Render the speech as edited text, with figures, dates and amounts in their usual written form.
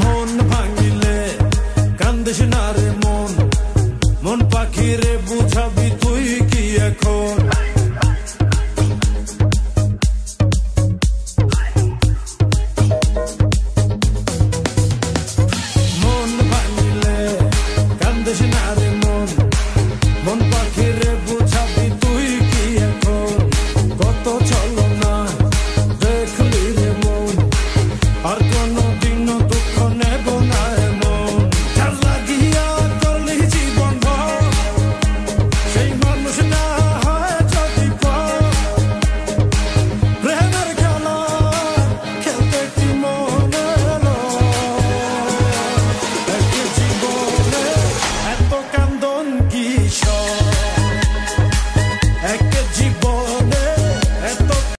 মন ভাঙিলে কান্দিস না রে মন, মন পাখিরে বুঝাবি তুই কি এখন? মন ভাঙিলে কান্দিস না রে মন, মন পাখিরে বুঝাবি তুই কি এখন? কত চলো না দেখলি রে মন, আর কোনদিনও দুঃখ নেব না এমন। যার লাগিয়া করলি জীবন ভর, সেই মানুষ না হয় যদি পর। প্রেমের খেলা খেলতে কি মনে এলো? এক জীবনে এত কান্দন কিসব? এক জীবন